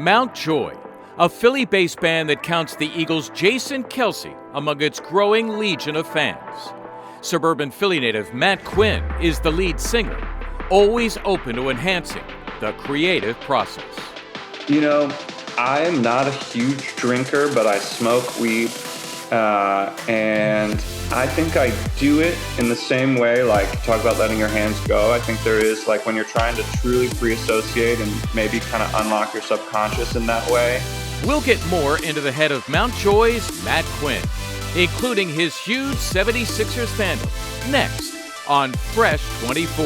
Mount Joy, a Philly-based band that counts the Eagles' Jason Kelce among its growing legion of fans. Suburban Philly native Matt Quinn is the lead singer, always open to enhancing the creative process. You know, I am not a huge drinker, but I smoke weed, and I think I do it in the same way, like talk about letting your hands go. I think there is, like, when you're trying to truly free associate and maybe kind of unlock your subconscious in that way. We'll get more into the head of Mount Joy's Matt Quinn, including his huge 76ers fandom, next on Fresh 24.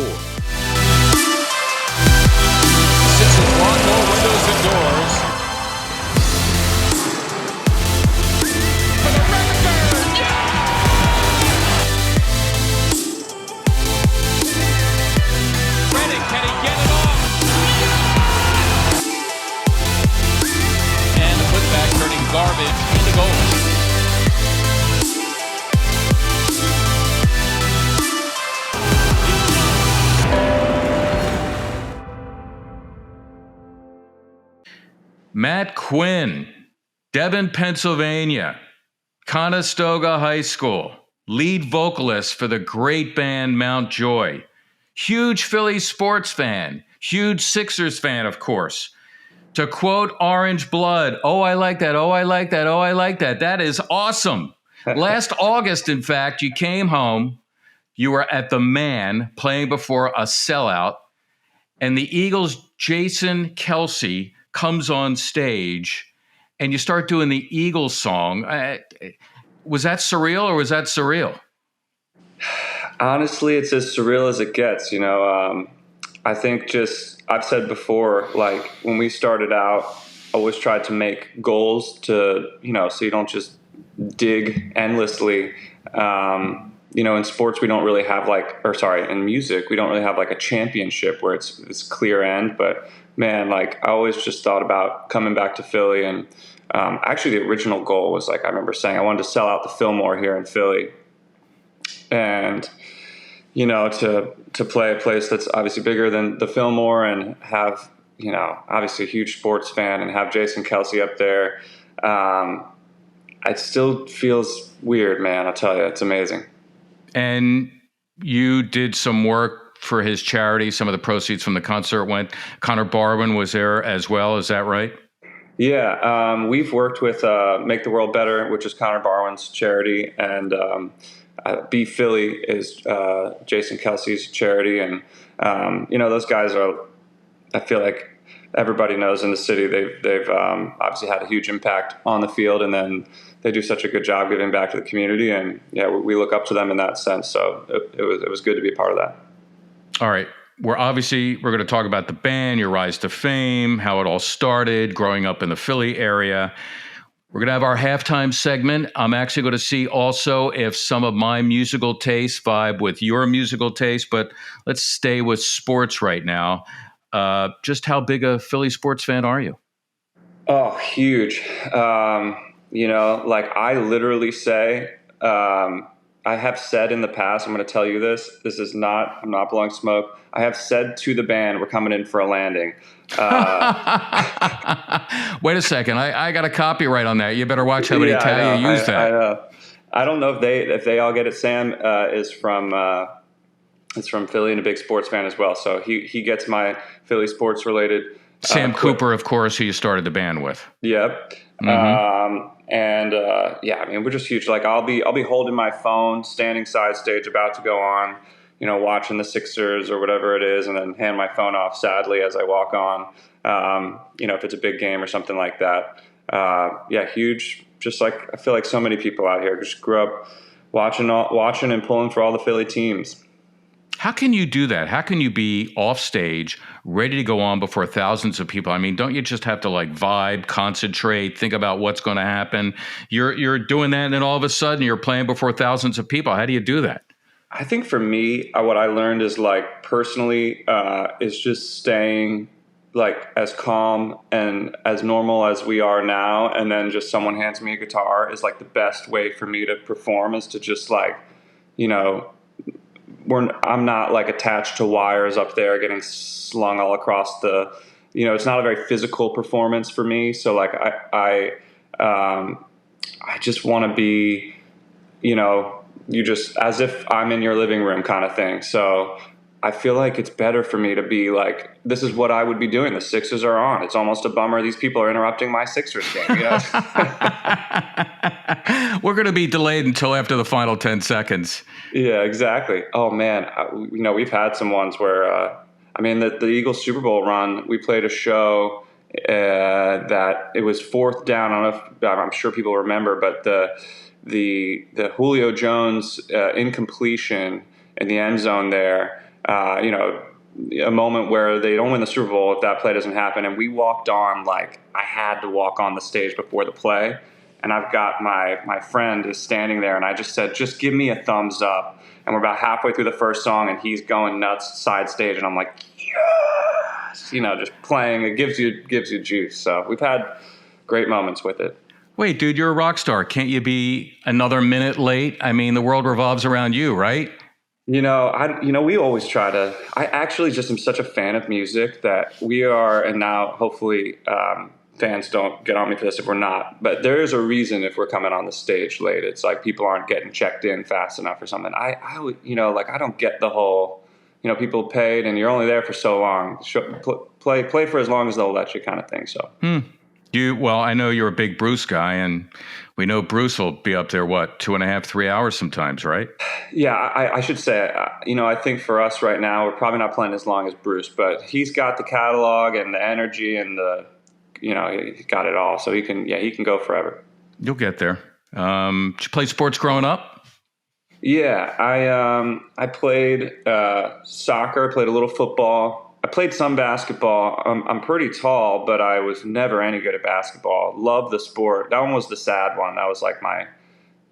Sixers lock all windows and doors. For the record! Yeah! Redding, can he get it off? And the putback turning garbage into goal. Matt Quinn, Devon, Pennsylvania, Conestoga High School, lead vocalist for the great band Mount Joy. Huge Philly sports fan, huge Sixers fan, of course. To quote Orange Blood, "Oh, I like that, oh, I like that, oh, I like that." That is awesome. Last August, in fact, you came home. You were at the Man playing before a sellout, and the Eagles' Jason Kelce comes on stage and you start doing the Eagles song. Was that surreal or was that surreal? Honestly, it's as surreal as it gets. You know, I think I've said before, like when we started out, I always tried to make goals to, so you don't just dig endlessly. In sports, we don't really have in music, we don't really have like a championship where it's clear end, but man, like I always just thought about coming back to Philly. And actually the original goal was, like, I remember saying I wanted to sell out the Fillmore here in Philly. And, to play a place that's obviously bigger than the Fillmore and have, obviously a huge sports fan and have Jason Kelce up there. It still feels weird, man. I'll tell you, it's amazing. And you did some work for his charity. Some of the proceeds from the concert went. Connor Barwin was there as well. Is that right? Yeah. We've worked with Make the World Better, which is Connor Barwin's charity. And Be Philly is Jason Kelce's charity. And, those guys are, I feel like everybody knows in the city, they've obviously had a huge impact on the field. And then they do such a good job giving back to the community. And yeah, we look up to them in that sense. So it was good to be a part of that. All right. We're going to talk about the band, your rise to fame, how it all started, growing up in the Philly area. We're going to have our halftime segment. I'm actually going to see also if some of my musical tastes vibe with your musical taste, but let's stay with sports right now. Just how big a Philly sports fan are you? Oh, huge. I literally say, I have said in the past, I'm going to tell you this. I'm not blowing smoke. I have said to the band, we're coming in for a landing. Wait a second. I got a copyright on that. You better watch how many times you use that. I know. I don't know if they all get it. Sam is from Philly and a big sports fan as well. So he gets my Philly sports related. Sam Cooper, of course, who you started the band with. Yep. Mm-hmm. We're just huge. Like I'll be holding my phone, standing side stage, about to go on, watching the Sixers or whatever it is, and then hand my phone off sadly as I walk on. If it's a big game or something like that. Huge. Just like I feel like so many people out here just grew up watching and pulling for all the Philly teams. How can you do that? How can you be off stage, ready to go on before thousands of people? I mean, don't you just have to like vibe, concentrate, think about what's going to happen? You're doing that, and then all of a sudden you're playing before thousands of people. How do you do that? I think for me, what I learned is like personally is just staying like as calm and as normal as we are now, and then just someone hands me a guitar is like the best way for me to perform, is to just like, I'm not like attached to wires up there getting slung all across the it's not a very physical performance for me. So like I just want to be, you just as if I'm in your living room kind of thing. So I feel like it's better for me to be like, this is what I would be doing. The Sixers are on. It's almost a bummer these people are interrupting my Sixers game. We're going to be delayed until after the final 10 seconds. Yeah, exactly. Oh man, we've had some ones where, the Eagles Super Bowl run, we played a show that it was fourth down. I don't know if, I'm sure people remember, but the Julio Jones incompletion in the end zone there, a moment where they don't win the Super Bowl if that play doesn't happen. And we walked on, like I had to walk on the stage before the play. And I've got my friend is standing there, and I just said, just give me a thumbs up. And we're about halfway through the first song, and he's going nuts side stage, and I'm like, yes, just playing. It gives you juice. So we've had great moments with it. Wait, dude, you're a rock star. Can't you be another minute late? I mean, the world revolves around you, right? We always try to. I actually just am such a fan of music that we are, and now hopefully fans don't get on me for this if we're not. But there is a reason if we're coming on the stage late. It's like people aren't getting checked in fast enough or something. I don't get the whole, people paid and you're only there for so long. Play for as long as they'll let you, kind of thing. So. Well, I know you're a big Bruce guy, and we know Bruce will be up there, 2.5, 3 hours sometimes, right? Yeah, I should say, I think for us right now, we're probably not playing as long as Bruce, but he's got the catalog and the energy and he got it all. So he can go forever. You'll get there. Did you play sports growing up? Yeah, I played soccer, played a little football. I played some basketball. I'm pretty tall, but I was never any good at basketball. Love the sport. That one was the sad one. That was like my,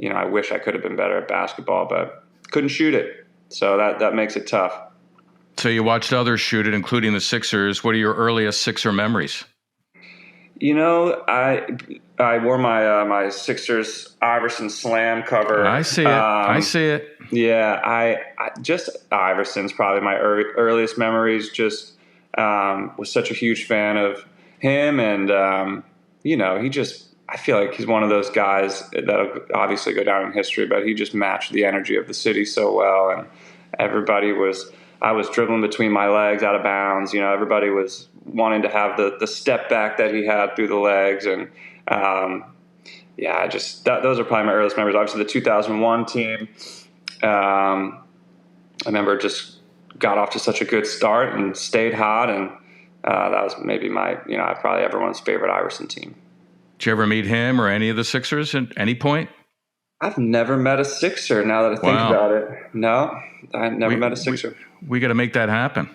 I wish I could have been better at basketball, but couldn't shoot it. So that makes it tough. So you watched others shoot it, including the Sixers. What are your earliest Sixer memories? I wore my Sixers Iverson Slam cover. I see it. Yeah, I just Iverson's probably my earliest memories. Just was such a huge fan of him, and I feel like he's one of those guys that'll obviously go down in history, but he just matched the energy of the city so well, and I was dribbling between my legs out of bounds. Everybody was wanting to have the step back that he had through the legs, and those are probably my earliest memories. Obviously, the 2001 team. I remember just got off to such a good start and stayed hot, and that was maybe my, probably everyone's favorite Iverson team. Did you ever meet him or any of the Sixers at any point? I've never met a Sixer now that I think about it. No, I never met a Sixer. We got to make that happen.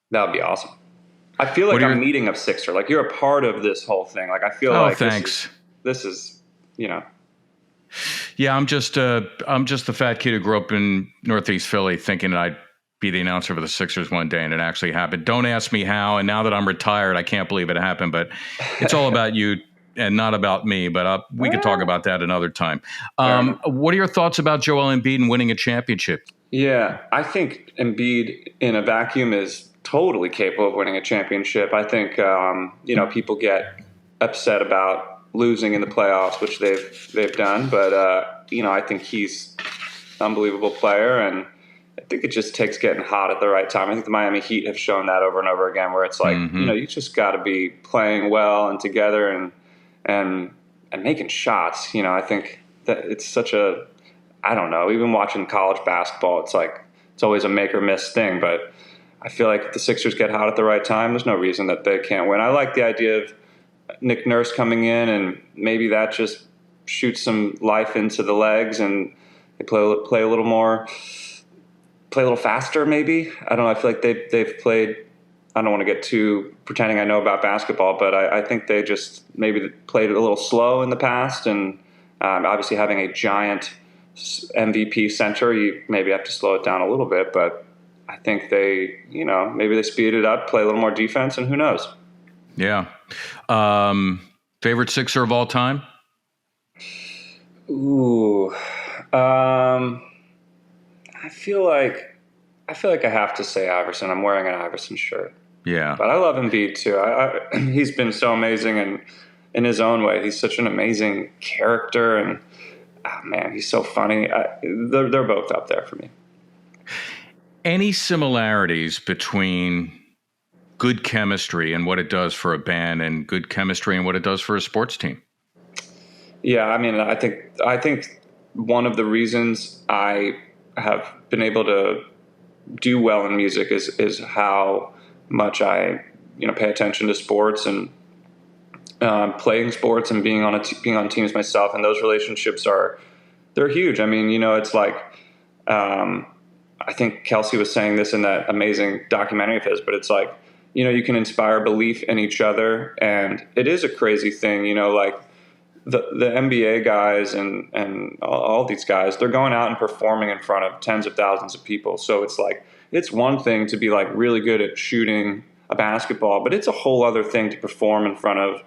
That would be awesome. I feel like I'm meeting a Sixer. Like you're a part of this whole thing. Like I feel like thanks. This is. Yeah, I'm just the fat kid who grew up in Northeast Philly thinking that I'd be the announcer for the Sixers one day, and it actually happened. Don't ask me how, and now that I'm retired, I can't believe it happened, but it's all about you and not about me, but we could talk about that another time. What are your thoughts about Joel Embiid and winning a championship? Yeah, I think Embiid in a vacuum is totally capable of winning a championship. I think, people get upset about losing in the playoffs, which they've done, but I think he's an unbelievable player, and I think it just takes getting hot at the right time. I think the Miami Heat have shown that over and over again, where it's like you just got to be playing well and together and making shots. I think that it's such a, I don't know, even watching college basketball, it's like it's always a make or miss thing, but I feel like if the Sixers get hot at the right time, there's no reason that they can't win. I like the idea of Nick Nurse coming in, and maybe that just shoots some life into the legs, and they play a little faster. Maybe, I don't know. I feel like they've played. I don't want to get too pretending I know about basketball, but I think they just maybe played it a little slow in the past, and obviously having a giant MVP center, you maybe have to slow it down a little bit. But I think they, maybe they speed it up, play a little more defense, and who knows. Yeah. Favorite Sixer of all time? Ooh. I feel like I have to say Iverson. I'm wearing an Iverson shirt. Yeah. But I love Embiid too. He's been so amazing, and in his own way, he's such an amazing character, and man, he's so funny. They're both up there for me. Any similarities between good chemistry and what it does for a band, and good chemistry and what it does for a sports team? Yeah, I mean, I think one of the reasons I have been able to do well in music is how much I pay attention to sports and playing sports and being on teams myself, and those relationships they're huge. I mean, it's like I think Kelsey was saying this in that amazing documentary of his, but it's like you can inspire belief in each other, and it is a crazy thing. Like the NBA guys and all these guys, they're going out and performing in front of tens of thousands of people. So it's like, it's one thing to be like really good at shooting a basketball, but it's a whole other thing to perform in front of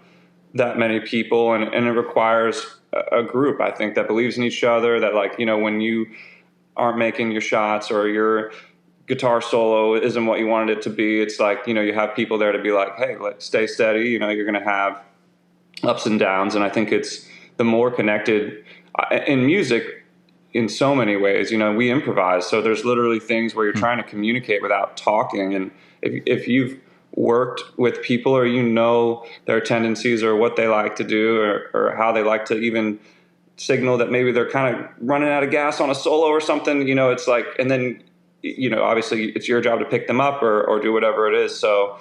that many people. And it requires a group, I think, that believes in each other, that like, when you aren't making your shots or your guitar solo isn't what you wanted it to be, it's like, you have people there to be like, hey, let's stay steady. You're going to have ups and downs. And I think it's the more connected in music in so many ways. We improvise. So there's literally things where you're trying to communicate without talking. And if you've worked with people, or their tendencies or what they like to do, or how they like to even signal that maybe they're kind of running out of gas on a solo or something, it's like, and then, obviously it's your job to pick them up or do whatever it is. So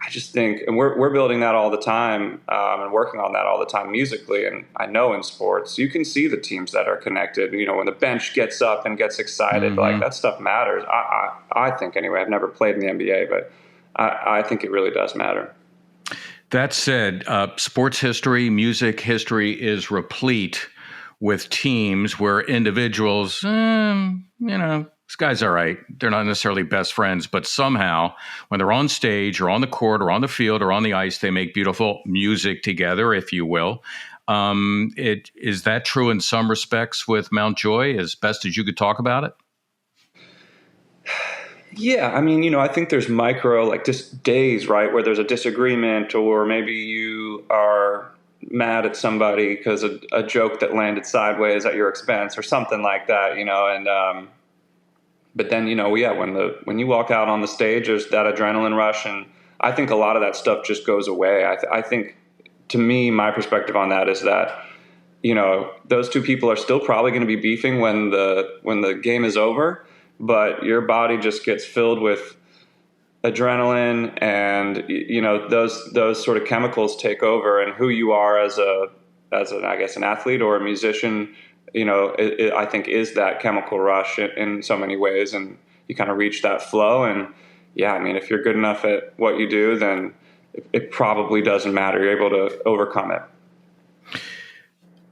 I just think, and we're building that all the time, and working on that all the time musically. And I know in sports, you can see the teams that are connected. When the bench gets up and gets excited, like that stuff matters. I think anyway. I've never played in the NBA, but I think it really does matter. That said, sports history, music history is replete with teams where individuals, this guy's all right. They're not necessarily best friends, but somehow when they're on stage or on the court or on the field or on the ice, they make beautiful music together, if you will. Is that true in some respects with Mount Joy, as best as you could talk about it? Yeah, I mean, I think there's micro, like just days, right, where there's a disagreement, or maybe you are mad at somebody because a joke that landed sideways at your expense or something like that, and but then, when you walk out on the stage, there's that adrenaline rush, and I think a lot of that stuff just goes away. I think, to me, my perspective on that is that, those two people are still probably going to be beefing when the game is over, but your body just gets filled with adrenaline, and those sort of chemicals take over, and who you are as I guess an athlete or a musician, I think is that chemical rush in so many ways, and you kind of reach that flow. And yeah, I mean, if you're good enough at what you do, then it probably doesn't matter. You're able to overcome it.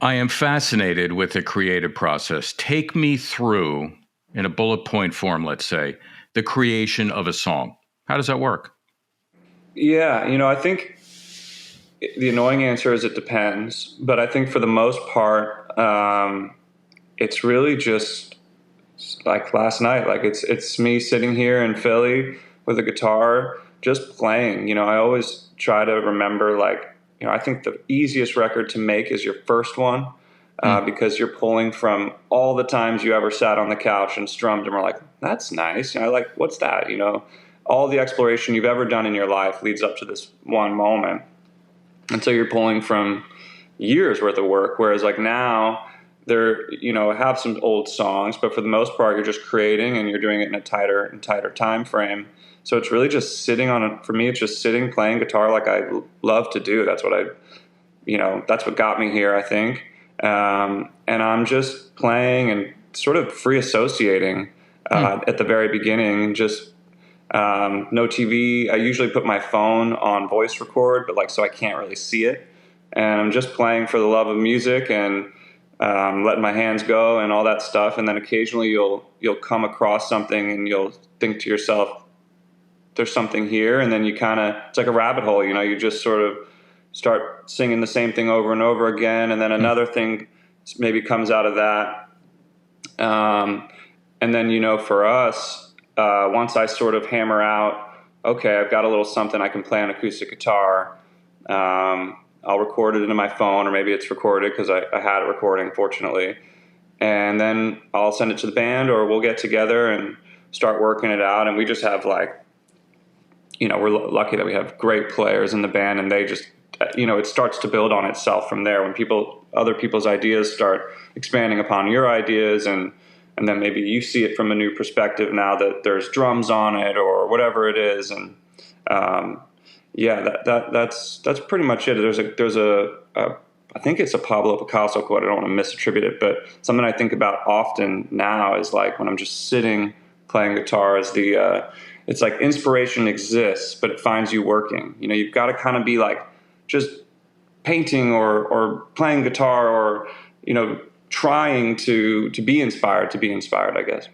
I am fascinated with the creative process. Take me through, in a bullet point form, let's say, the creation of a song. How does that work? Yeah, I think the annoying answer is it depends. But I think for the most part, it's really just like last night. Like it's me sitting here in Philly with a guitar, just playing. I always try to remember, like, I think the easiest record to make is your first one. Because you're pulling from all the times you ever sat on the couch and strummed and were like, that's nice. Like, what's that? All the exploration you've ever done in your life leads up to this one moment. And so you're pulling from years worth of work. Whereas like now there, have some old songs, but for the most part, you're just creating, and you're doing it in a tighter and tighter time frame. So it's really just sitting for me, it's just sitting, playing guitar like I love to do. That's what that's what got me here, I think. And I'm just playing and sort of free associating at the very beginning. Just no TV. I usually put my phone on voice record, but so I can't really see it. And I'm just playing for the love of music and letting my hands go and all that stuff. And then occasionally you'll come across something and you'll think to yourself, there's something here. And then you it's like a rabbit hole. You just sort of start singing the same thing over and over again, and then another thing maybe comes out of that. And then, for us, once I sort of hammer out okay, I've got a little something I can play on acoustic guitar. I'll record it into my phone, or maybe it's recorded because I had it recording, fortunately. And then I'll send it to the band, or we'll get together and start working it out. And we just have like, we're lucky that we have great players in the band, and they just, it starts to build on itself from there when other people's ideas start expanding upon your ideas, and then maybe you see it from a new perspective now that there's drums on it or whatever it is. And that's pretty much it. There's a I think it's a Pablo Picasso quote. I don't want to misattribute it, but something I think about often now is like when I'm just sitting playing guitar is it's like inspiration exists, but it finds you working. You've got to kind of be like just painting or playing guitar or, trying to be inspired, I guess.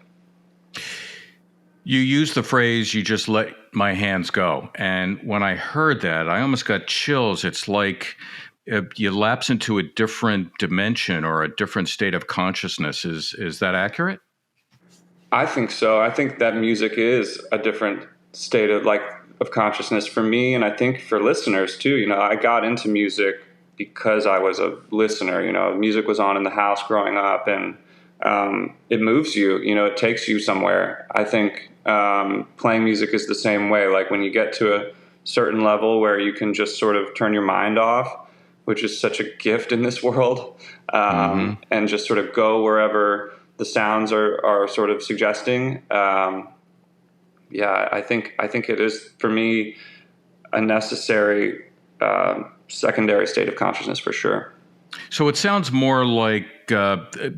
You use the phrase, you just let my hands go. And when I heard that, I almost got chills. It's like you lapse into a different dimension or a different state of consciousness. Is that accurate? I think so. I think that music is a different state of consciousness for me, and I think for listeners too. I got into music because I was a listener. Music was on in the house growing up, and it moves you. It takes you somewhere. I think playing music is the same way. Like when you get to a certain level where you can just sort of turn your mind off, which is such a gift in this world, and just sort of go wherever the sounds are sort of suggesting. I think it is for me a necessary secondary state of consciousness for sure. So it sounds more like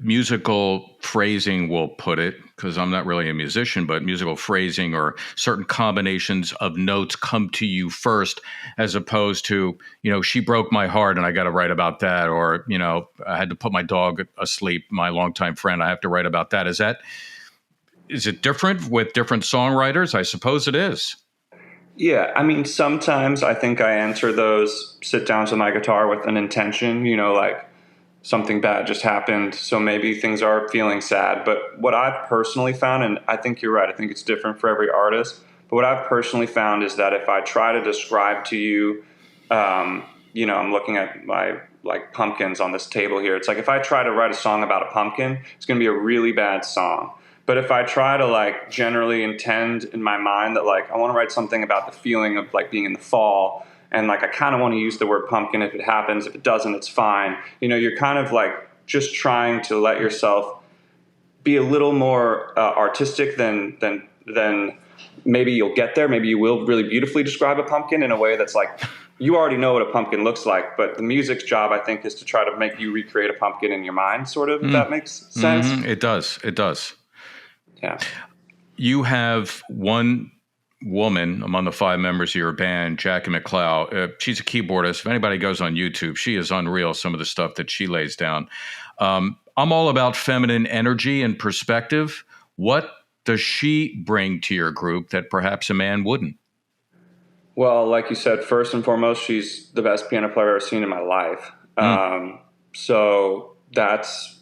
musical phrasing will put it, because I'm not really a musician, but musical phrasing or certain combinations of notes come to you first, as opposed to, she broke my heart and I got to write about that. Or, I had to put my dog asleep, my longtime friend, I have to write about that. Is it different with different songwriters? I suppose it is. Yeah, I mean, sometimes I think I enter those sit downs with my guitar with an intention, like something bad just happened, so maybe things are feeling sad. But what I've personally found, and I think you're right, I think it's different for every artist, but what I've personally found is that if I try to describe to you, I'm looking at my pumpkins on this table here. It's like if I try to write a song about a pumpkin, it's going to be a really bad song. But if I try to generally intend in my mind that I want to write something about the feeling of being in the fall, and I kind of want to use the word pumpkin if it happens, if it doesn't, it's fine. You're kind of just trying to let yourself be a little more artistic than maybe you'll get there. Maybe you will really beautifully describe a pumpkin in a way that's you already know what a pumpkin looks like, but the music's job, I think, is to try to make you recreate a pumpkin in your mind, sort of, if that makes sense. Mm-hmm. It does. Yeah. You have one woman among the 5 members of your band, Jackie McLeod. She's a keyboardist. If anybody goes on YouTube, she is unreal, some of the stuff that she lays down. I'm all about feminine energy and perspective. What does she bring to your group that perhaps a man wouldn't? Well, like you said, first and foremost, she's the best piano player I've ever seen in my life. So that's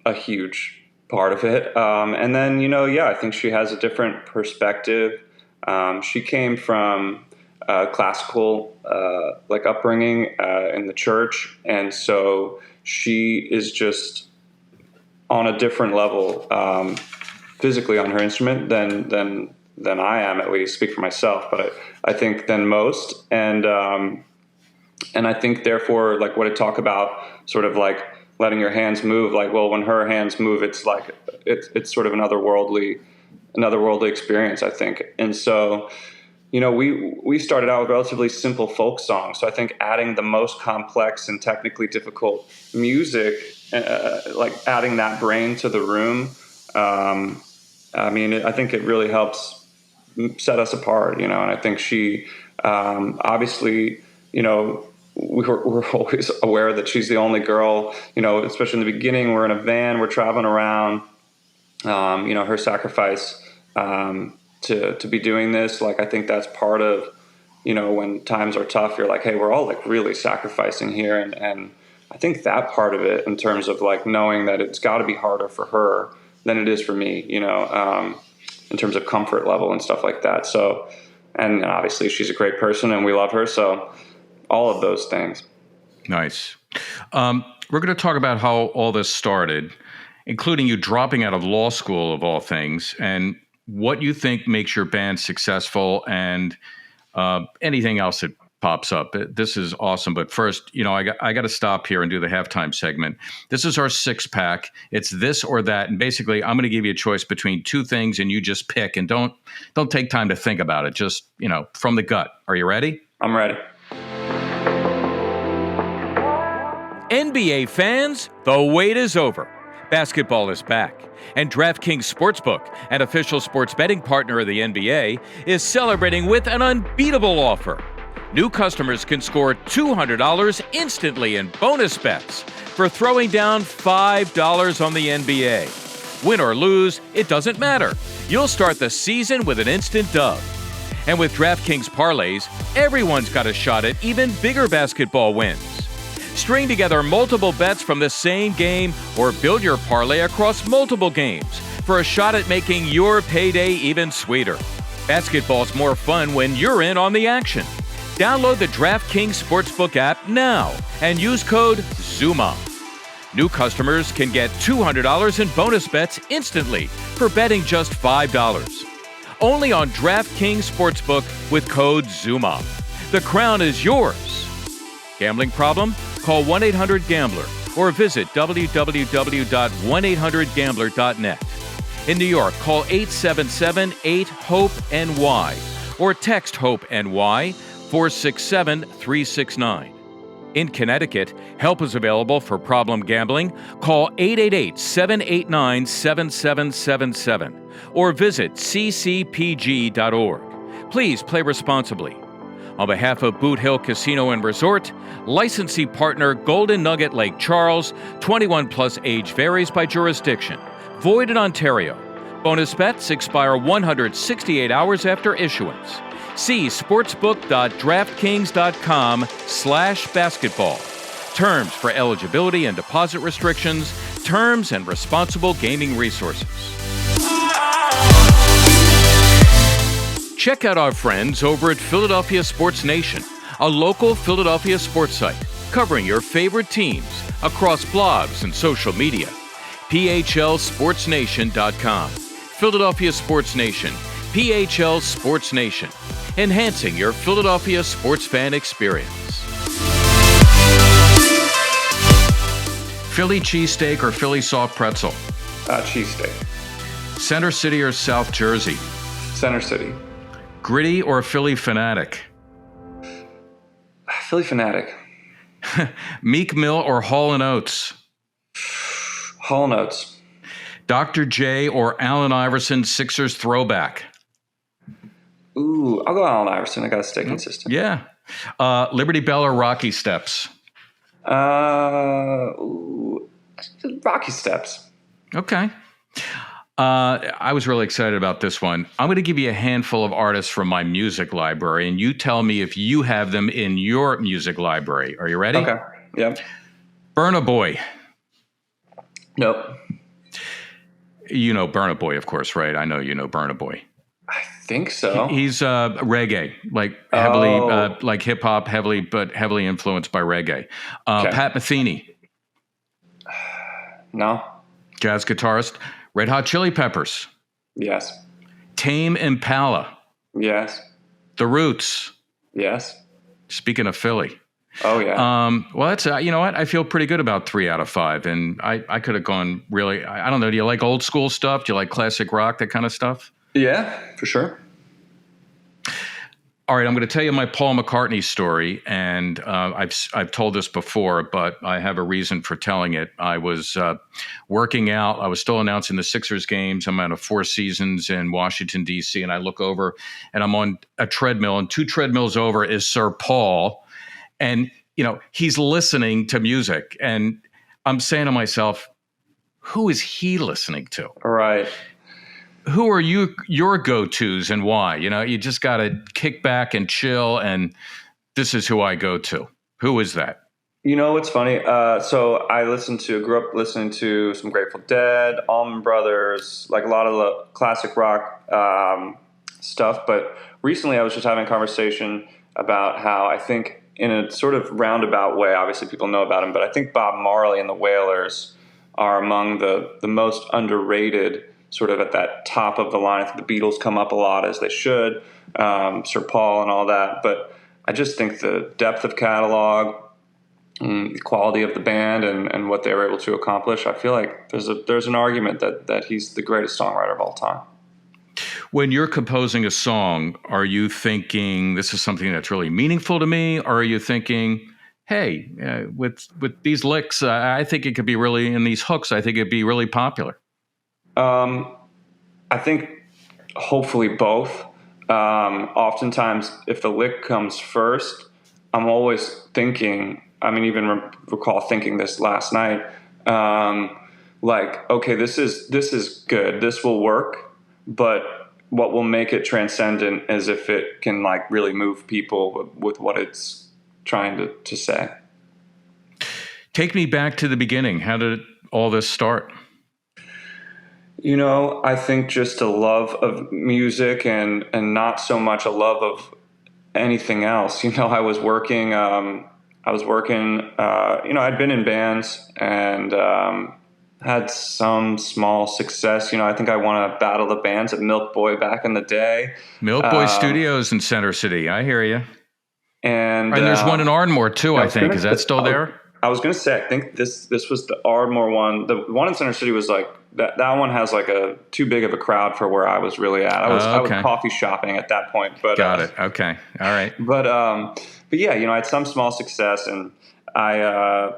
a huge part of it. And then, I think she has a different perspective. She came from classical upbringing in the church, and so she is just on a different level physically on her instrument than I am, at least. Speak for myself, but I think than most, and I think therefore, what I talk about, sort of letting your hands move, when her hands move, it's it's sort of another worldly experience, I think. And so, we started out with relatively simple folk songs. So I think adding the most complex and technically difficult music, adding that brain to the room, I think it really helps set us apart, and I think she, obviously, we're always aware that she's the only girl, especially in the beginning. We're in a van, we're traveling around, her sacrifice to be doing this. I think that's part of, when times are tough, you're hey, we're all really sacrificing here. And I think that part of it, in terms of knowing that it's got to be harder for her than it is for me, in terms of comfort level and stuff like that. So And obviously she's a great person and we love her. So all of those things. Nice. We're going to talk about how all this started, including you dropping out of law school of all things, and what you think makes your band successful, and anything else that pops up. This is awesome. But first, I got to stop here and do the halftime segment. This is our 6-pack. It's this or that. And basically, I'm going to give you a choice between two things, and you just pick, and don't take time to think about it. Just, from the gut. Are you ready? I'm ready. NBA fans, the wait is over. Basketball is back, and DraftKings Sportsbook, an official sports betting partner of the NBA, is celebrating with an unbeatable offer. New customers can score $200 instantly in bonus bets for throwing down $5 on the NBA. Win or lose, it doesn't matter. You'll start the season with an instant dub. And with DraftKings parlays, everyone's got a shot at even bigger basketball wins. String together multiple bets from the same game or build your parlay across multiple games for a shot at making your payday even sweeter. Basketball's more fun when you're in on the action. Download the DraftKings Sportsbook app now and use code ZUMOFF. New customers can get $200 in bonus bets instantly for betting just $5. Only on DraftKings Sportsbook with code ZUMOFF. The crown is yours. Gambling problem? Call 1-800-GAMBLER or visit www.1800gambler.net. In New York, call 877-8-HOPE-NY or text HOPE-NY 467-369. In Connecticut, help is available for problem gambling. Call 888-789-7777 or visit ccpg.org. Please play responsibly. On behalf of Boot Hill Casino and Resort, licensee partner Golden Nugget Lake Charles, 21 plus age varies by jurisdiction. Void in Ontario. Bonus bets expire 168 hours after issuance. See sportsbook.draftkings.com/basketball. Terms for eligibility and deposit restrictions, terms and responsible gaming resources. Check out our friends over at Philadelphia Sports Nation, a local Philadelphia sports site covering your favorite teams across blogs and social media. PHLSportsNation.com. Philadelphia Sports Nation. PHL Sports Nation. Enhancing your Philadelphia sports fan experience. Philly cheesesteak or Philly soft pretzel? Cheesesteak. Center City or South Jersey? Center City. Gritty or Philly fanatic? Philly fanatic. Meek Mill or Hall & Oates? Hall & Oates. Dr. J or Allen Iverson Sixers throwback? Ooh, I'll go Allen Iverson. I got to stay consistent. Yeah. Liberty Bell or Rocky Steps? Rocky Steps. Okay. I was really excited about this one. I'm going to give you a handful of artists from my music library, and you tell me if you have them in your music library. Are you ready? Okay. Yep. Burna Boy. Nope. You know Burna Boy, of course, right? I know you know Burna Boy. I think so. He's reggae, like heavily, like hip hop, heavily influenced by reggae. Okay. Pat Metheny. No. Jazz guitarist. Red Hot Chili Peppers. Yes. Tame Impala. Yes. The Roots. Yes. Speaking of Philly. Oh, yeah. Well, that's, you know what? I feel pretty good about 3 out of 5. And I could have gone really, I don't know. Do you like old school stuff? Do you like classic rock, that kind of stuff? Yeah, for sure. All right, I'm going to tell you my Paul McCartney story, and I've told this before, but I have a reason for telling it. I was working out. I was still announcing the Sixers games. I'm at a Four Seasons in Washington, D.C., and I look over, and I'm on a treadmill, and 2 treadmills over is Sir Paul, and he's listening to music, and I'm saying to myself, who is he listening to? All right. Who are your go-tos and why? You just got to kick back and chill, and this is who I go to. Who is that? What's funny? So I grew up listening to some Grateful Dead, Allman Brothers, like a lot of the classic rock stuff. But recently I was just having a conversation about how I think, in a sort of roundabout way, obviously people know about him, but I think Bob Marley and the Wailers are among the most underrated, sort of at that top of the line. I think the Beatles come up a lot, as they should, Sir Paul and all that. But I just think the depth of catalog, the quality of the band, and what they were able to accomplish, I feel like there's an argument that he's the greatest songwriter of all time. When you're composing a song, are you thinking this is something that's really meaningful to me? Or are you thinking, hey, with these licks, I think it could be really, in these hooks, I think it'd be really popular? I think hopefully both. Oftentimes, if the lick comes first, I'm always thinking, I mean, even recall thinking this last night, like, okay, this is good. This will work. But what will make it transcendent is if it can like really move people with what it's trying to say. Take me back to the beginning. How did all this start? You know, I think just a love of music and not so much a love of anything else. You know, I was working, you know, I'd been in bands and had some small success. You know, I think I won a Battle of the Bands at Milk Boy back in the day. Milk Boy Studios in Center City. I hear you. And there's one in Ardmore too, I think. Is that still there? I was going to say, I think this was the Ardmore one. The one in Center City was like, that one has like a too big of a crowd for where I was really at. I was coffee shopping at that point. But got it. Okay. All right. But yeah, you know, I had some small success, and I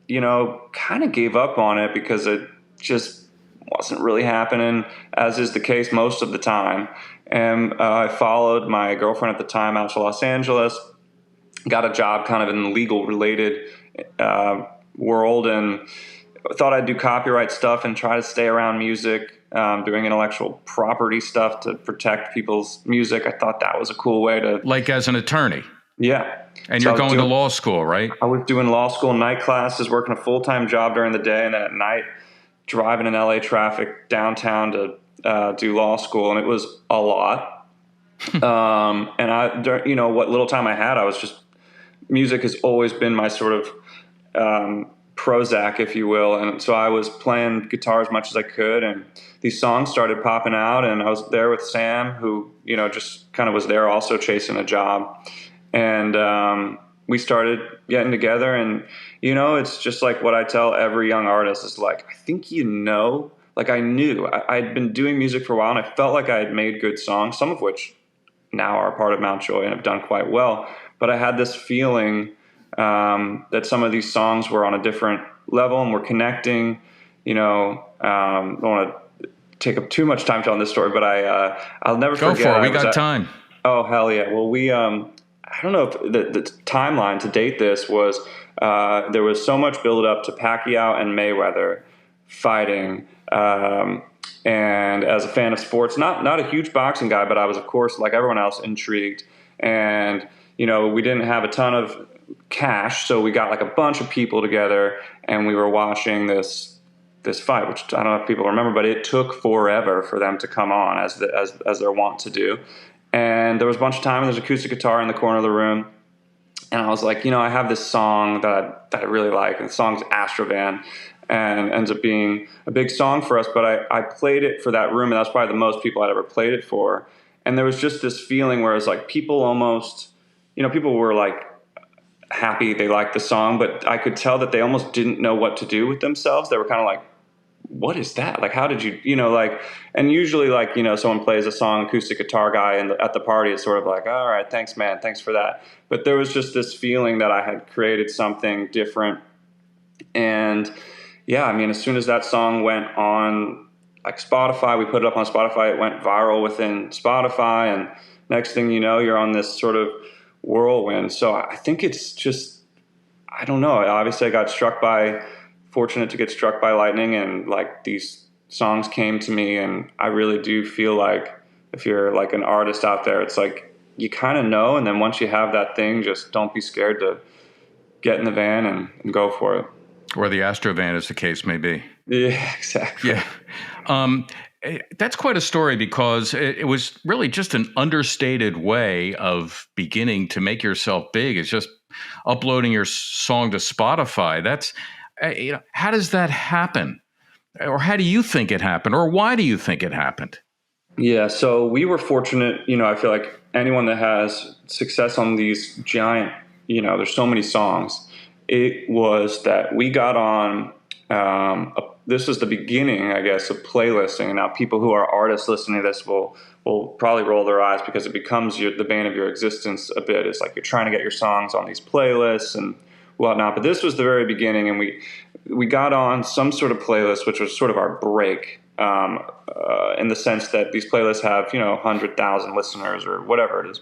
you know, kind of gave up on it because it just wasn't really happening, as is the case most of the time. And I followed my girlfriend at the time out to Los Angeles, got a job kind of in the legal related world, and thought I'd do copyright stuff and try to stay around music, doing intellectual property stuff to protect people's music. I thought that was a cool way to... Like as an attorney? Yeah. And so you're going to law school, right? I was doing law school night classes, working a full-time job during the day, and then at night driving in LA traffic downtown to do law school, and it was a lot. And I, you know, what little time I had, I was just... Music has always been my sort of Prozac, if you will, and so I was playing guitar as much as I could, and these songs started popping out, and I was there with Sam, who, you know, just kind of was there also chasing a job. And we started getting together, and, you know, it's just like what I tell every young artist is like, I think, you know, like I knew I'd been doing music for a while, and I felt like I had made good songs, some of which now are a part of Mount Joy and have done quite well. But I had this feeling that some of these songs were on a different level and were connecting. You know, I don't want to take up too much time telling this story, but I'll never forget. Go for it. We got time. Oh, hell yeah. Well, we... I don't know if the timeline to date this was there was so much build up to Pacquiao and Mayweather fighting, and as a fan of sports, not a huge boxing guy, but I was, of course, like everyone else, intrigued. And you know, we didn't have a ton of cash, so we got like a bunch of people together, and we were watching this fight, which I don't know if people remember, but it took forever for them to come on, as they're wont to do. And there was a bunch of time, and there's an acoustic guitar in the corner of the room. And I was like, you know, I have this song that I really like, and the song's Astrovan, and ends up being a big song for us. But I played it for that room, and that's probably the most people I'd ever played it for. And there was just this feeling where it was like people almost, you know, people were like happy they liked the song, but I could tell that they almost didn't know what to do with themselves. They were kind of like, what is that? Like, how did you know, like, and usually, like, you know, someone plays a song, acoustic guitar guy, and at the party, it's sort of like, all right, thanks, man, thanks for that. But there was just this feeling that I had created something different. And yeah, I mean, as soon as that song went on, like, Spotify, we put it up on Spotify, it went viral within Spotify, and next thing you know, you're on this sort of whirlwind. So I think it's just, I don't know. Obviously, I got fortunate to get struck by lightning, and like these songs came to me, and I really do feel like if you're like an artist out there, it's like you kind of know, and then once you have that thing, just don't be scared to get in the van and go for it. Or the Astrovan, as the case may be. Yeah, exactly. Yeah. That's quite a story, because it was really just an understated way of beginning to make yourself big. It's just uploading your song to Spotify. That's, how does that happen? Or how do you think it happened? Or why do you think it happened? Yeah, so we were fortunate. I feel like anyone that has success on these giant, there's so many songs. It was that we got on, this was the beginning, I guess, of playlisting. And now people who are artists listening to this will probably roll their eyes, because it becomes the bane of your existence a bit. It's like you're trying to get your songs on these playlists and whatnot. But this was the very beginning, and we got on some sort of playlist, which was sort of our break, in the sense that these playlists have 100,000 listeners or whatever it is.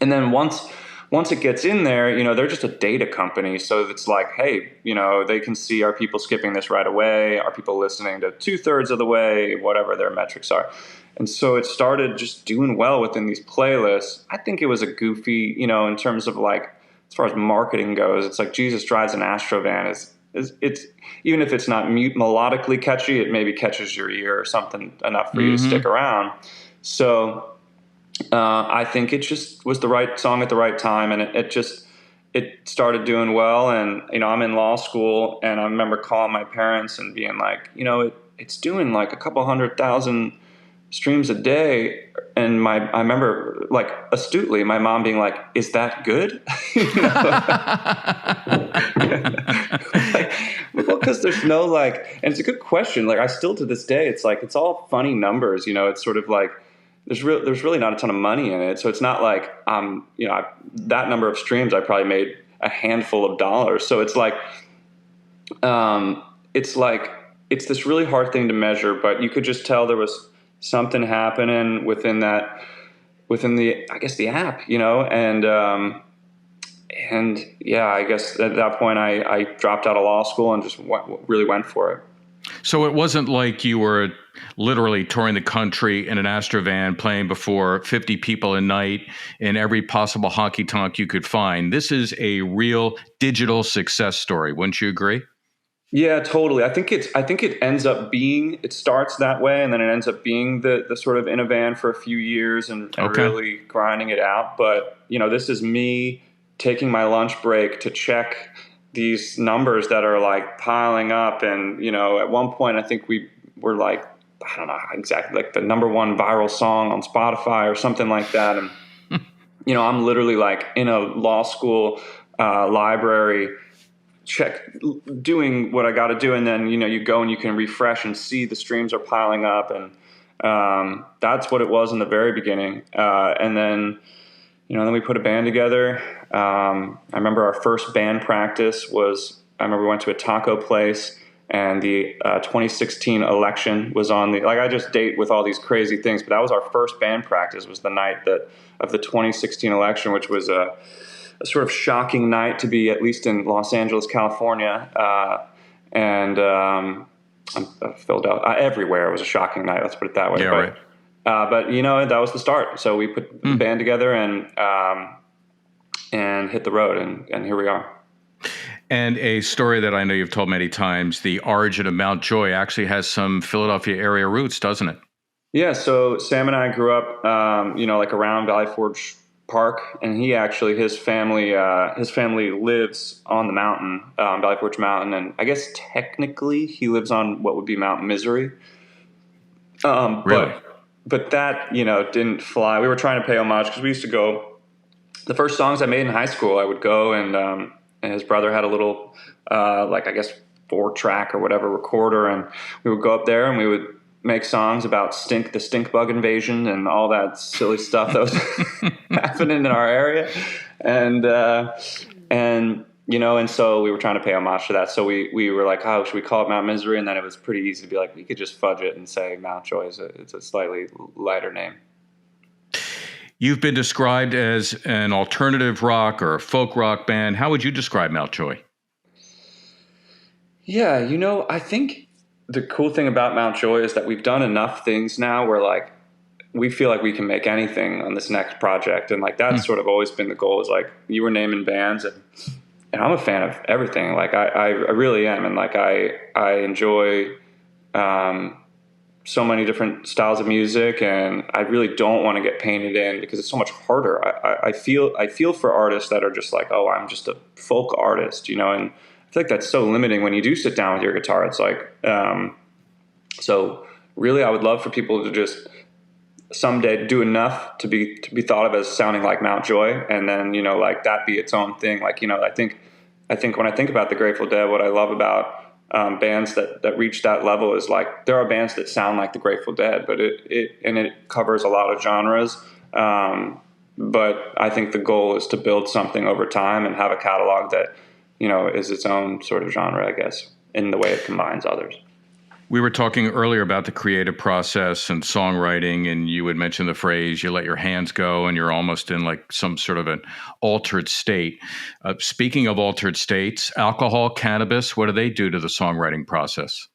And then once it gets in there, they're just a data company. So it's like, hey, they can see, are people skipping this right away? Are people listening to 2/3 of the way? Whatever their metrics are. And so it started just doing well within these playlists. I think it was a goofy, in terms of like, as far as marketing goes, it's like Jesus Drives an Astrovan it's even if it's not melodically catchy, it maybe catches your ear or something enough for you to stick around. So I think it just was the right song at the right time, and it started doing well. And I'm in law school, and I remember calling my parents and being like, it's doing like a couple 100,000 streams a day. And I remember, like, astutely, my mom being like, "Is that good?" Well, because there's no and it's a good question. Like, I still to this day, it's like, it's all funny numbers. It's sort of like, there's really not a ton of money in it. So it's not like, that number of streams, I probably made a handful of dollars. So it's like, it's this really hard thing to measure, but you could just tell there was something happening within the, I guess, the app, and yeah, I guess at that point I dropped out of law school and just really went for it. So it wasn't like you were literally touring the country in an Astrovan, playing before 50 people a night in every possible honky tonk you could find. This is a real digital success story. Wouldn't you agree? Yeah, totally. I think it ends up being, it starts that way, and then it ends up being the sort of in a van for a few years and really grinding it out. But, this is me taking my lunch break to check these numbers that are like piling up. And, at one point, I think we were like, I don't know exactly, like the number one viral song on Spotify or something like that. And, I'm literally like in a law school library, doing what I got to do, and then you go and you can refresh and see the streams are piling up, and that's what it was in the very beginning. And then then we put a band together. I remember our first band practice was, I remember we went to a taco place, and the 2016 election was on the, like, I just date with all these crazy things, but that was our first band practice, was the night of the 2016 election, which was a sort of shocking night to be, at least in Los Angeles, California, and Philadelphia. Everywhere it was a shocking night. Let's put it that way. Yeah, right. But that was the start. So we put the band together and hit the road, and here we are. And a story that I know you've told many times: the origin of Mount Joy actually has some Philadelphia area roots, doesn't it? Yeah. So Sam and I grew up, like around Valley Forge Park, and his family lives on the mountain, Valley Forge Mountain, and I guess technically he lives on what would be Mount Misery. Really? But that didn't fly. We were trying to pay homage because we used to go. The first songs I made in high school, I would go and his brother had a little 4-track or whatever recorder, and we would go up there and we would make songs about the stink bug invasion and all that silly stuff that was happening in our area. And so we were trying to pay homage to that. So we were like, oh, should we call it Mount Misery? And then it was pretty easy to be like, we could just fudge it and say Mount Joy it's a slightly lighter name. You've been described as an alternative rock or folk rock band. How would you describe Mount Joy? Yeah, I think the cool thing about Mount Joy is that we've done enough things now where, like, we feel like we can make anything on this next project. And, like, that's sort of always been the goal, is, like, you were naming bands, and I'm a fan of everything. Like, I really am. And, like, I enjoy so many different styles of music, and I really don't want to get painted in because it's so much harder. I feel for artists that are just like, oh, I'm just a folk artist, and I feel like that's so limiting when you do sit down with your guitar. It's like, so really I would love for people to just someday do enough to be thought of as sounding like Mount Joy, and then like that be its own thing. Like I think when I think about the Grateful Dead, what I love about bands that reach that level is like there are bands that sound like the Grateful Dead, but it covers a lot of genres. But I think the goal is to build something over time and have a catalog that is its own sort of genre, I guess, in the way it combines others. We were talking earlier about the creative process and songwriting, and you had mentioned the phrase, you let your hands go and you're almost in like some sort of an altered state. Speaking of altered states, alcohol, cannabis, what do they do to the songwriting process?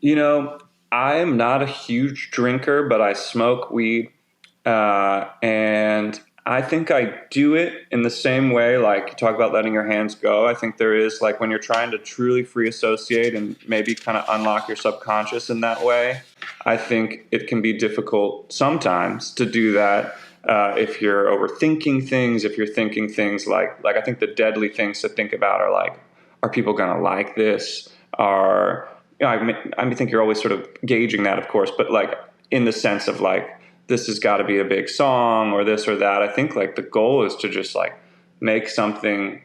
I am not a huge drinker, but I smoke weed. And I think I do it in the same way, like you talk about letting your hands go. I think there is, like, when you're trying to truly free associate and maybe kind of unlock your subconscious in that way, I think it can be difficult sometimes to do that if you're overthinking things, if you're thinking things like I think the deadly things to think about are like, are people going to like this? I think you're always sort of gauging that, of course, but like in the sense of like, this has got to be a big song or this or that. I think like the goal is to just like make something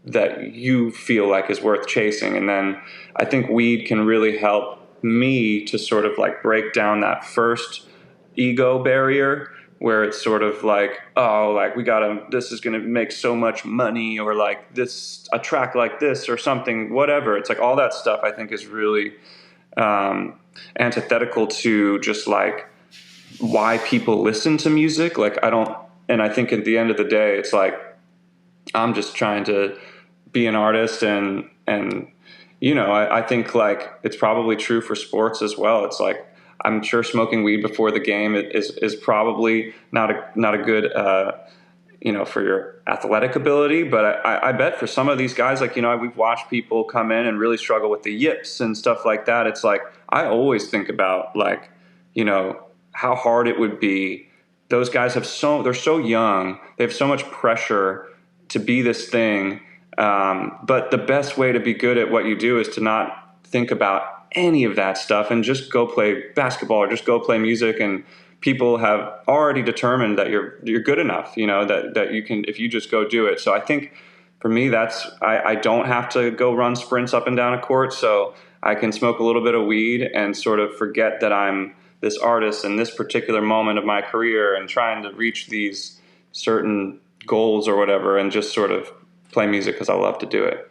that you feel like is worth chasing. And then I think weed can really help me to sort of like break down that first ego barrier where it's sort of like, oh, like this is going to make so much money, or like a track like this or something, whatever. It's like all that stuff I think is really antithetical to just like why people listen to music. Like and I think at the end of the day, it's like, I'm just trying to be an artist and I think like it's probably true for sports as well. It's like, I'm sure smoking weed before the game is probably not a good, for your athletic ability. But I bet for some of these guys, like, we've watched people come in and really struggle with the yips and stuff like that. It's like, I always think about like, how hard it would be. Those guys they're so young. They have so much pressure to be this thing. But the best way to be good at what you do is to not think about any of that stuff and just go play basketball or just go play music. And people have already determined that you're good enough, that you can, if you just go do it. So I think for me, I don't have to go run sprints up and down a court. So I can smoke a little bit of weed and sort of forget that I'm this artist in this particular moment of my career and trying to reach these certain goals or whatever, and just sort of play music because I love to do it.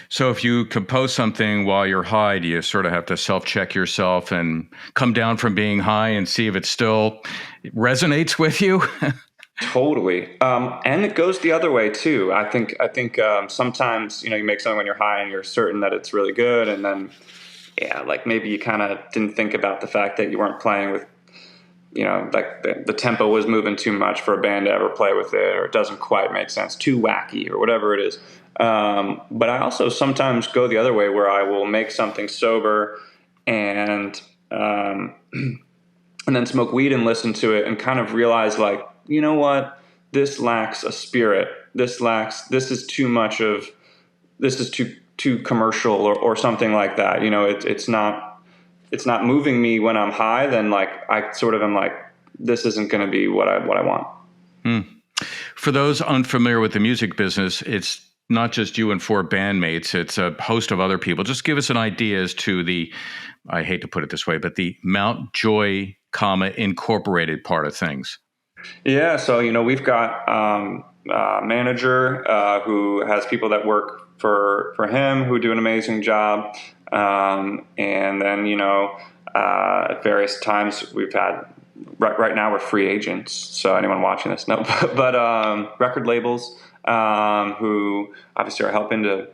So if you compose something while you're high, do you sort of have to self-check yourself and come down from being high and see if it still resonates with you? Totally. And it goes the other way too. I think sometimes, you make something when you're high and you're certain that it's really good. And then, like maybe you kind of didn't think about the fact that you weren't playing with, like the tempo was moving too much for a band to ever play with it, or it doesn't quite make sense, too wacky or whatever it is. But I also sometimes go the other way where I will make something sober and then smoke weed and listen to it and kind of realize like, you know what, this lacks a spirit. This is too much of, this is too commercial or something like that. It's not moving me when I'm high. Then like, I sort of am like, this isn't going to be what I want. For those unfamiliar with the music business, it's not just you and four bandmates, it's a host of other people. Just give us an idea as to I hate to put it this way, but the Mount Joy, Incorporated part of things. Yeah, so, we've got a manager who has people that work for him who do an amazing job. And then, at various times we've had, right now we're free agents. So anyone watching this, no, but record labels who obviously are helping to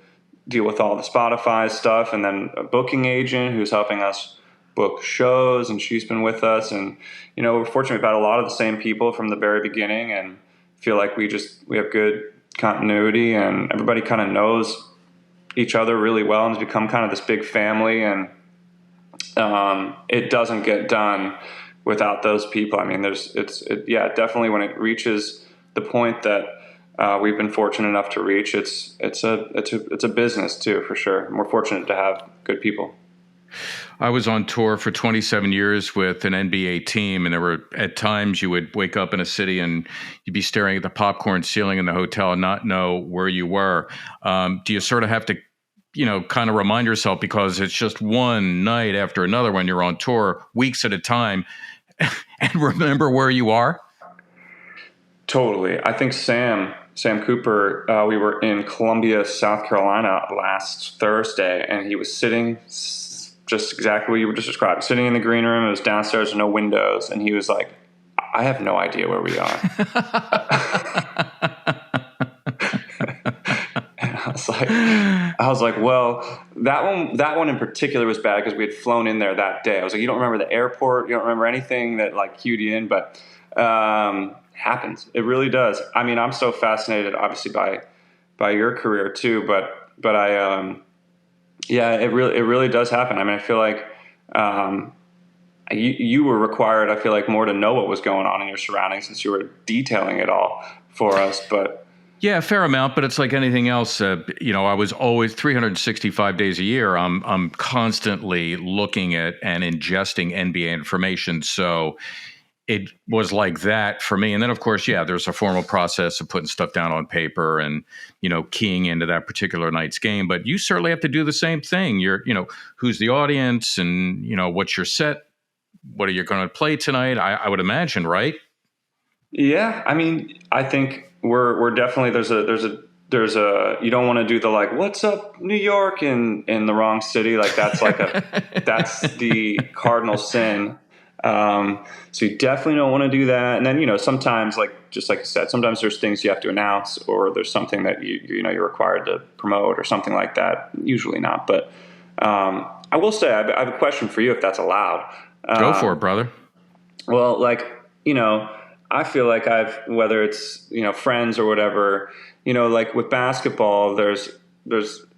deal with all the Spotify stuff, and then a booking agent who's helping us book shows, and she's been with us. And, we're fortunate we've had a lot of the same people from the very beginning, and feel like we have good continuity, and everybody kind of knows each other really well, and it's become kind of this big family. And it doesn't get done without those people. I mean, definitely when it reaches the point that we've been fortunate enough to reach, it's a business too, for sure. And we're fortunate to have good people. I was on tour for 27 years with an NBA team, and there were at times you would wake up in a city and you'd be staring at the popcorn ceiling in the hotel and not know where you were. Do you sort of have to, kind of remind yourself, because it's just one night after another when you're on tour, weeks at a time, and remember where you are? Totally. I think Sam Cooper, we were in Columbia, South Carolina last Thursday, and he was sitting just exactly what you were just describing, sitting in the green room. It was downstairs, no windows, and he was like, I have no idea where we are. And I was like, well, that one in particular was bad because we had flown in there that day. I was like, you don't remember the airport, you don't remember anything that like cued you in, but happens. It really does. I mean, I'm so fascinated, obviously, by your career too, but I it really does happen. I mean, I feel like you were required, I feel like, more to know what was going on in your surroundings since you were detailing it all for us. But yeah, a fair amount, but it's like anything else. I was always 365 days a year. I'm constantly looking at and ingesting NBA information. So it was like that for me. And then, of course, there's a formal process of putting stuff down on paper and, keying into that particular night's game. But you certainly have to do the same thing. You're, who's the audience and, what's your set? What are you going to play tonight? I would imagine, right? Yeah. I mean, I think we're definitely, there's a, you don't want to do the, like, what's up, New York, in the wrong city. Like that's that's the cardinal sin. So you definitely don't want to do that. And then, sometimes, just like you said, sometimes there's things you have to announce, or there's something that you're required to promote or something like that. Usually not. But, I will say, I have a question for you, if that's allowed. Go for it, brother. Well, I feel like whether it's, friends or whatever, like with basketball, there's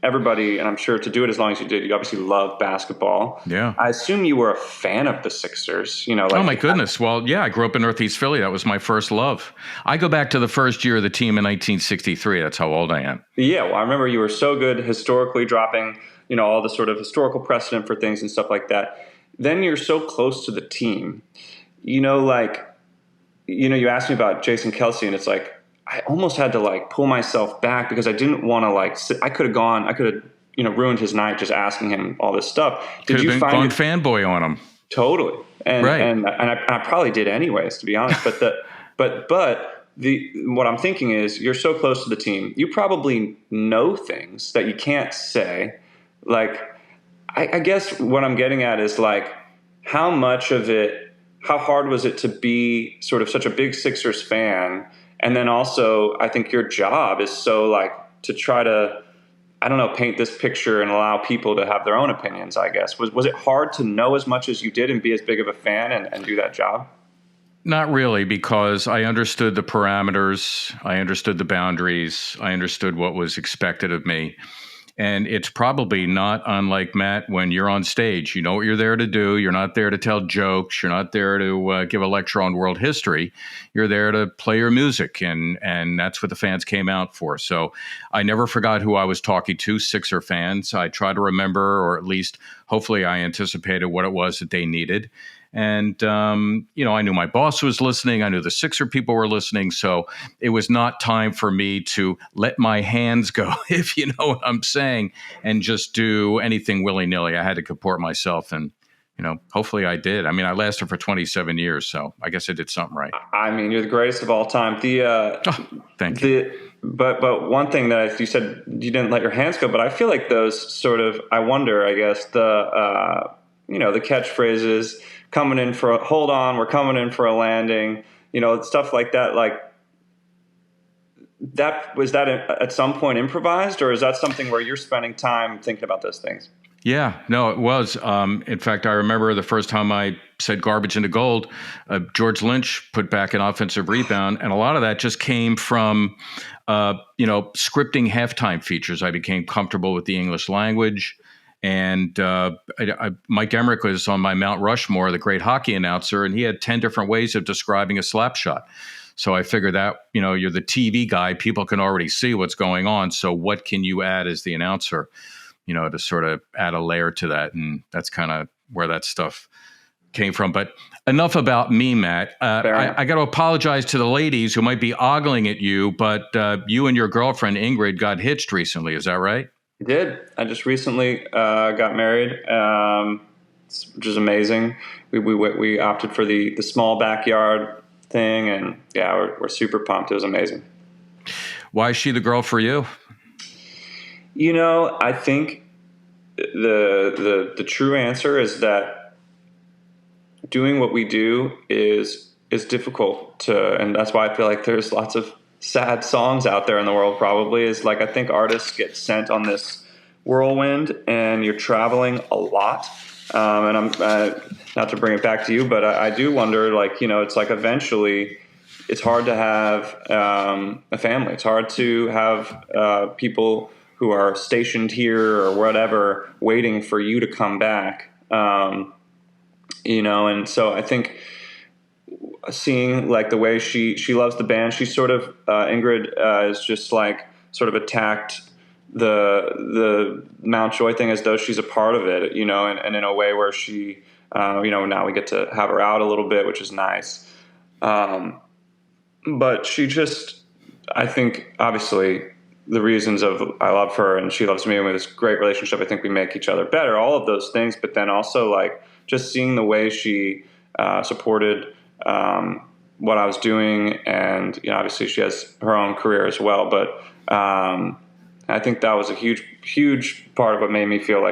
everybody, and I'm sure to do it as long as you did, you obviously love basketball. Yeah. I assume you were a fan of the Sixers, oh my goodness. Well, yeah, I grew up in Northeast Philly. That was my first love. I go back to the first year of the team in 1963. That's how old I am. Yeah. Well, I remember you were so good historically, dropping, all the sort of historical precedent for things and stuff like that. Then you're so close to the team, you asked me about Jason Kelce, and it's like, I almost had to pull myself back because I didn't want to I could have ruined his night just asking him all this stuff. Did you find gone fanboy on him? Totally. And, right. and I probably did anyways, to be honest, but what I'm thinking is, you're so close to the team. You probably know things that you can't say. I guess what I'm getting at is how much of it, how hard was it to be sort of such a big Sixers fan? And then also, I think your job is so to try to, I don't know, paint this picture and allow people to have their own opinions, I guess. Was it hard to know as much as you did and be as big of a fan and do that job? Not really, because I understood the parameters. I understood the boundaries. I understood what was expected of me. And it's probably not unlike, Matt, when you're on stage. You know what you're there to do. You're not there to tell jokes. You're not there to give a lecture on world history. You're there to play your music, and that's what the fans came out for. So I never forgot who I was talking to, Sixer fans. I try to remember, or at least hopefully I anticipated what it was that they needed. And, I knew my boss was listening. I knew the Sixer people were listening. So it was not time for me to let my hands go, if you know what I'm saying, and just do anything willy-nilly. I had to comport myself, and, hopefully I did. I mean, I lasted for 27 years, so I guess I did something right. I mean, you're the greatest of all time. Thank you. But one thing that you said, you didn't let your hands go, but I feel like those sort of, I wonder, I guess, the catchphrases, coming in for hold on, we're coming in for a landing, stuff like that. Was that at some point improvised, or is that something where you're spending time thinking about those things? Yeah, no, it was. In fact, I remember the first time I said garbage into gold, George Lynch put back an offensive rebound. And a lot of that just came from, scripting halftime features. I became comfortable with the English language. And Mike Emmerich was on my Mount Rushmore, the great hockey announcer, and he had 10 different ways of describing a slap shot. So I figured that, you're the TV guy. People can already see what's going on. So what can you add as the announcer, to sort of add a layer to that? And that's kind of where that stuff came from. But enough about me, Matt. I got to apologize to the ladies who might be ogling at you, but you and your girlfriend, Ingrid, got hitched recently. Is that right? I did. I just recently got married, which is amazing. We opted for the small backyard thing, and we're super pumped. It was amazing. Why is she the girl for you? I think the true answer is that doing what we do is difficult and that's why I feel like there's lots of sad songs out there in the world. Probably is like, I think artists get sent on this whirlwind and you're traveling a lot. And I'm not to bring it back to you, but I do wonder, it's like eventually it's hard to have a family. It's hard to have people who are stationed here or whatever waiting for you to come back. And so I think seeing the way she loves the band, she sort of Ingrid is just sort of attacked the Mount Joy thing as though she's a part of it, and in a way where she now we get to have her out a little bit, which is nice. But she just, I think, obviously the reasons of I love her and she loves me and we have this great relationship, I think we make each other better, all of those things. But then also just seeing the way she supported what I was doing, and obviously she has her own career as well. But I think that was a huge part of what made me feel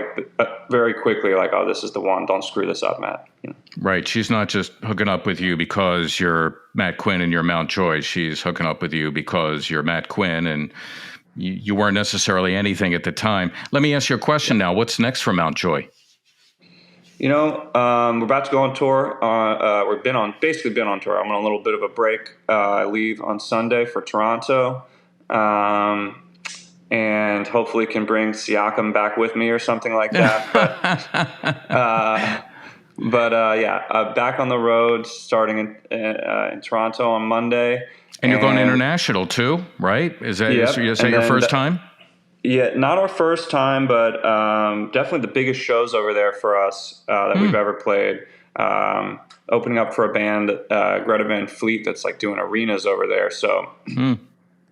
very quickly oh, this is the one. Don't screw this up, Matt. Right. She's not just hooking up with you because you're Matt Quinn and you're Mount Joy. She's hooking up with you because you're Matt Quinn and you weren't necessarily anything at the time. Let me ask you a question now. What's next for Mount Joy? We're about to go on tour. We've basically been on tour. I'm on a little bit of a break. I leave on Sunday for Toronto. And hopefully can bring Siakam back with me or something like that. But back on the road starting in Toronto on Monday. And you're going international too, right? Is that your first time? Yeah, not our first time, but definitely the biggest shows over there for us that we've ever played. Opening up for a band, Greta Van Fleet, that's doing arenas over there. So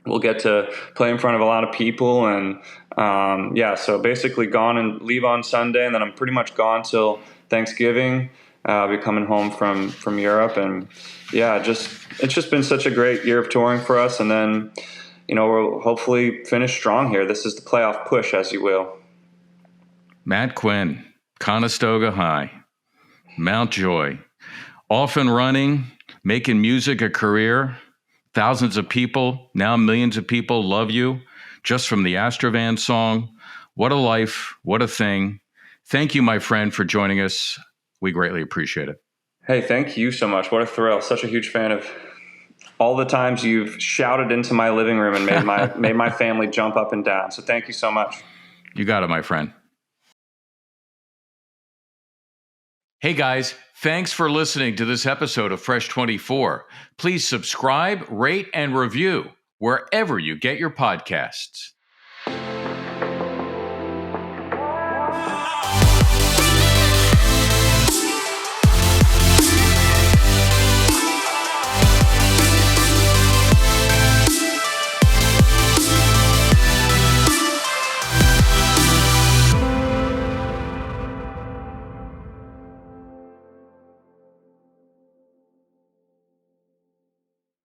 we'll get to play in front of a lot of people. And so basically gone and leave on Sunday, and then I'm pretty much gone till Thanksgiving. I'll be coming home from Europe. And it's just been such a great year of touring for us. And then we'll hopefully finish strong here. This is the playoff push, as you will. Matt Quinn, Conestoga High, Mount Joy, off and running, making music a career. Thousands of people, now millions of people love you just from the Astrovan song. What a life. What a thing. Thank you, my friend, for joining us. We greatly appreciate it. Hey, thank you so much. What a thrill. Such a huge fan of all the times you've shouted into my living room and made my family jump up and down. So thank you so much. You got it, my friend. Hey guys, thanks for listening to this episode of Fresh 24. Please subscribe, rate, and review wherever you get your podcasts.